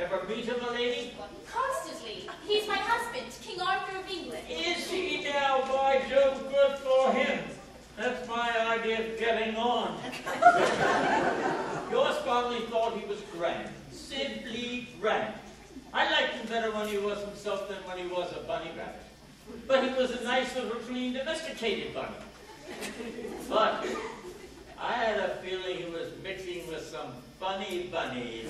Ever meet him, a lady? Constantly. He's my husband, King Arthur of England. Is he now? By Jove, good for him. That's my idea of getting on. Yours probably thought he was grand. Simply grand. I liked him better when he was himself than when he was a bunny rabbit. But he was a nice little clean domesticated bunny. But I had a feeling he was mixing with some funny bunnies.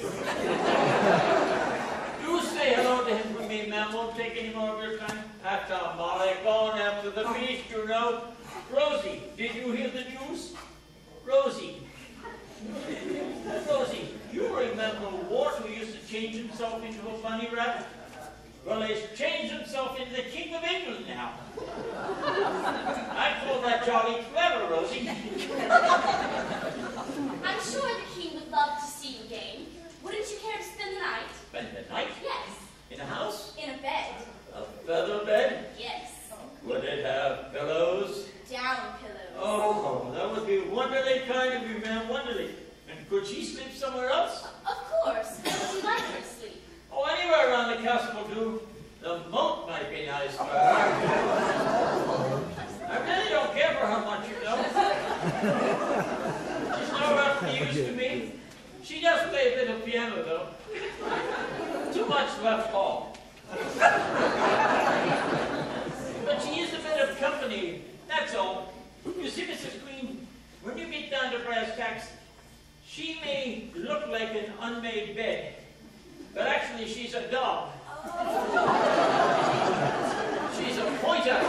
Do say hello to him for me, ma'am. Won't take any more of your time. After Molly, gone after the feast, you know. Rosie, did you hear the news? Rosie. Rosie, you remember Wart who used to change himself into a bunny rabbit? Well, he's changed himself into the King of England now. I call that jolly clever, Rosie. I'm sure the king would love to see you again. Wouldn't you care to spend the night? Spend the night? Yes. In a house? In a bed. A feather bed? Yes. Would it have pillows? Down pillows. Oh, that would be wonderly kind of you, ma'am, wonderly. And could she sleep somewhere else? Of course. Where would you like her to sleep? Oh, anywhere around the castle will do. The moat might be nice for her. I really don't care for her much, you know. She's no roughly used to me. She does play a bit of piano, though. Too much left off. But she is a bit of company, that's all. You see, Mrs. Queen, when you get down to brass tacks, she may look like an unmade bed, but actually she's a dog. She's a pointer.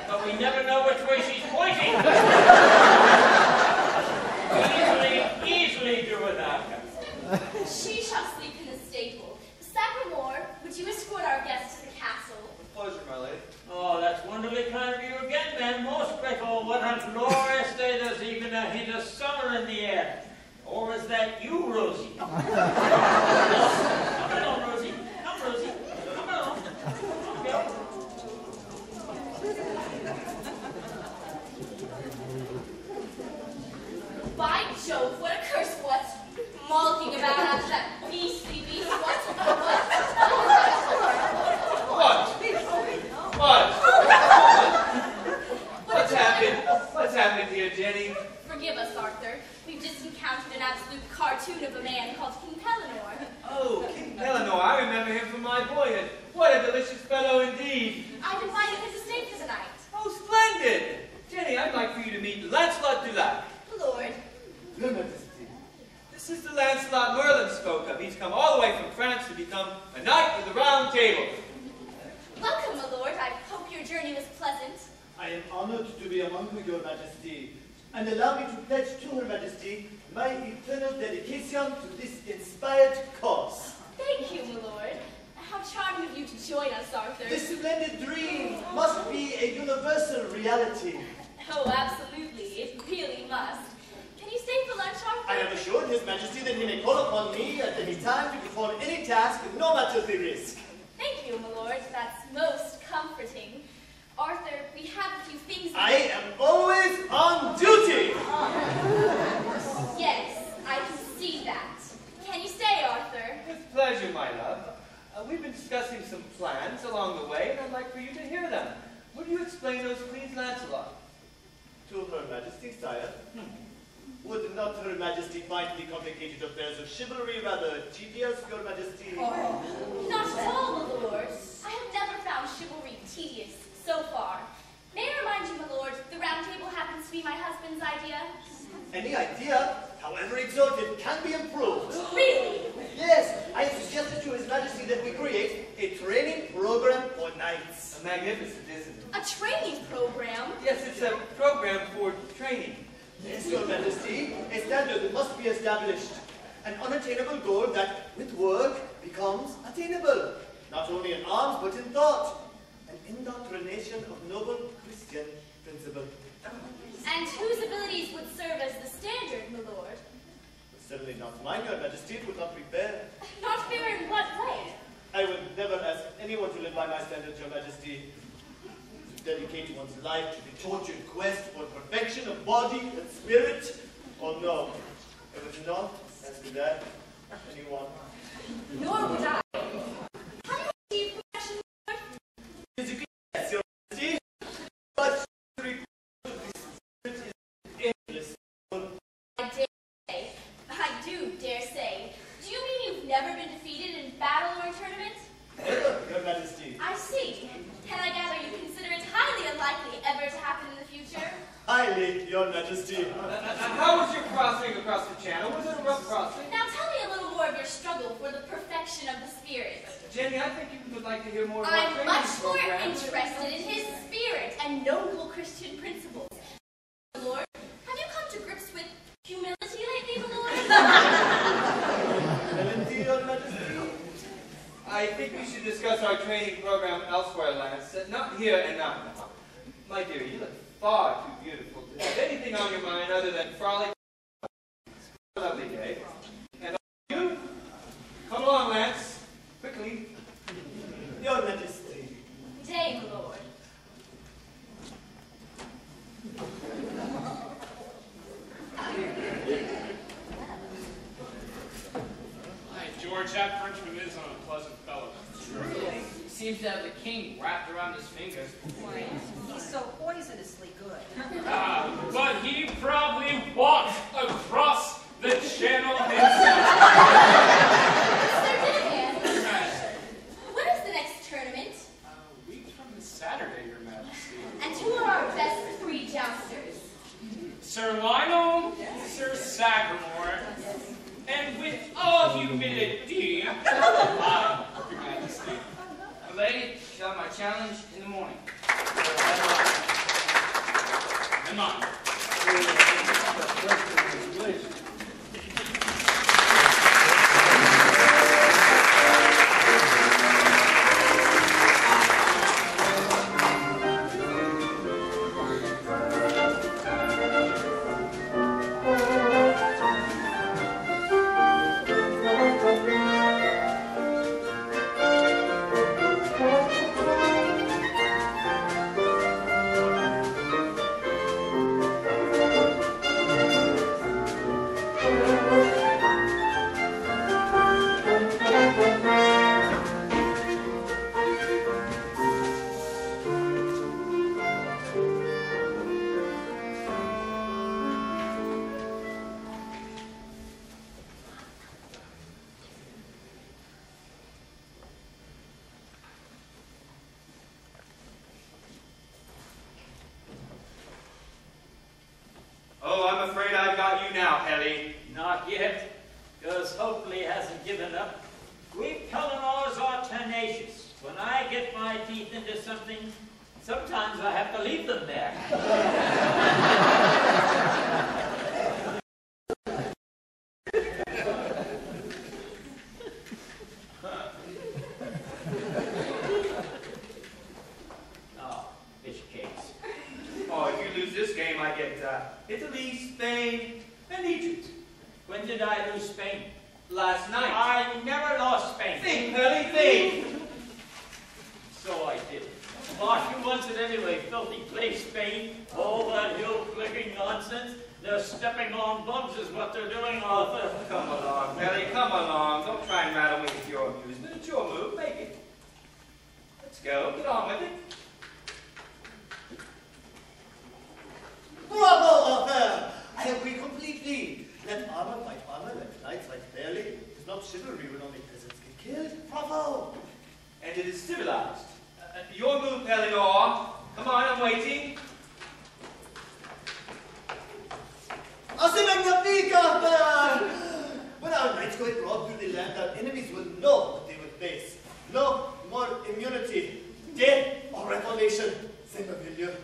But we never know which way she's pointing. Easily do without her. She shall sleep in the stable. Sagamore, would you escort our guests to the castle? With pleasure, my lady. Oh, that's wonderfully kind of you again, ma'am. Most grateful. What a glorious day. There's even a hint of summer in the air. Or is that you, Rosie? Come along, Rosie. Come, Rosie. Come along. Come. By Jove, what a curse, what? Mulking about after that beastly beast, what? What's happened? What's happened here, Jenny? Forgive us, Arthur. We've just encountered an absolute cartoon of a man called King Camelot. Oh, King Eleanor, I remember him from my boyhood. What a delicious fellow indeed. I've invited him to stay for the night. Oh, splendid. Jenny, I'd like for you to meet Lancelot du Lac. Lord. Your Majesty. This is the Lancelot Merlin spoke of. He's come all the way from France to become a knight of the Round Table. Welcome, my lord. I hope your journey was pleasant. I am honored to be among you, Your Majesty, and allow me to pledge to Her Majesty my eternal dedication to this inspired cause. Thank you, my lord. How charming of you to join us, Arthur. This splendid dream must be a universal reality. Oh, absolutely. It really must. Can you stay for lunch, Arthur? I have assured His Majesty that he may call upon me at any time to perform any task, no matter the risk. Thank you, my lord. That's most comforting. Arthur, we have a few things... I am always on duty! Yes, I can see that. Can you stay, Arthur? With pleasure, my love. We've been discussing some plans along the way, and I'd like for you to hear them. Would you explain those, please, Lancelot? To Her Majesty, sire. Would not Her Majesty find the complicated affairs of chivalry rather tedious, Your Majesty? Oh, not at all, my lord. I have never found chivalry tedious so far. May I remind you, my lord, the Round Table happens to be my husband's idea? Any idea, however exalted, can be improved. Really? Yes, I have suggested to His Majesty that we create a training program for knights. Magnificent, isn't it? A training program? Yes, it's a program for training. Yes, Your Majesty, a standard must be established. An unattainable goal that, with work, becomes attainable. Not only in arms, but in thought. An indoctrination of noble Christian principle. And whose abilities would serve as the standard, my lord? Certainly not mine, Your Majesty. It would not be fair. Not fair in what way? I would never ask anyone to live by my standards, Your Majesty. To dedicate one's life to the tortured quest for perfection of body and spirit. Oh no, I would not ask that. anyone. Nor would I. How do you achieve perfection, Lord? Physically, yes, Your Majesty, but the report of the Spirit is endless. I do dare say. Do you mean you've never been defeated in battle or in tournament? Never, Your Majesty. I see. And I gather you consider it highly unlikely ever to happen in the future? Highly, Your Majesty. How was your crossing across the channel? Was it a rough crossing? Now tell me a little more of your struggle for the perfection of the spirit. Jenny, I think you would like to hear more about I'm training much more programs. interested in his spirit and noble Christian principles. My Lord, have you come to grips with humility lately, my Lord? Humility, Your Majesty. I think we should discuss our training program elsewhere, Lance. Not here and now. My dear, you look far too beautiful to have anything on your mind other than frolic. It's a lovely day. And you, come along, Lance. Quickly. Your Majesty. Day, my Lord. By George, that Frenchman is an unpleasant fellow. Truly. Seems to have the king wrapped around his fingers. Why, he's so poisonously good. But he probably walked across the channel himself. Sir Dinahan, when is the next tournament? A week from this Saturday, Your Majesty. And who are our best three jousters? Sir Lionel, Sir Sagamore, and with all humility, I, Your Majesty. Lady, shall have my challenge in the morning. And mine. Oh, I'm afraid I've got you now, Helly. Not yet, because hopefully hasn't given up. We Pellinors are tenacious. When I get my teeth into something, sometimes I have to leave them there. Oh, fish cakes. Oh, if you lose this game, I get Italy, Spain, and Egypt. When did I lose Spain? Last night. I never lost Spain. Think, Helly, think. So I did. Lost you once at anyway, filthy place, Spain. All that hill-clicking nonsense. They're stepping on bumps is what they're doing, Arthur. Come along, Helly, come along. Don't try and rattle me with your amusement. It's your move. Make it. Let's go. Get on with it. Bravo, Arthur! I agree completely. Let armor fight armor, let knights fight fairly. It's not chivalry when only peasants get killed. Bravo! And it is civilized. Your move, Pellinor. Come on, I'm waiting. Magnifique, Arthur! When our knights go abroad through the land, our enemies will know what they will face. No more immunity. Death or reformation. Say, Mavilia.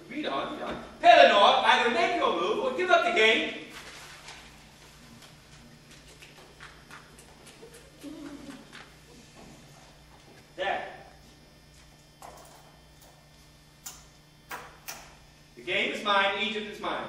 Read on, read on. Pellinor, either make your move or give up the game. There. The game is mine, Egypt is mine.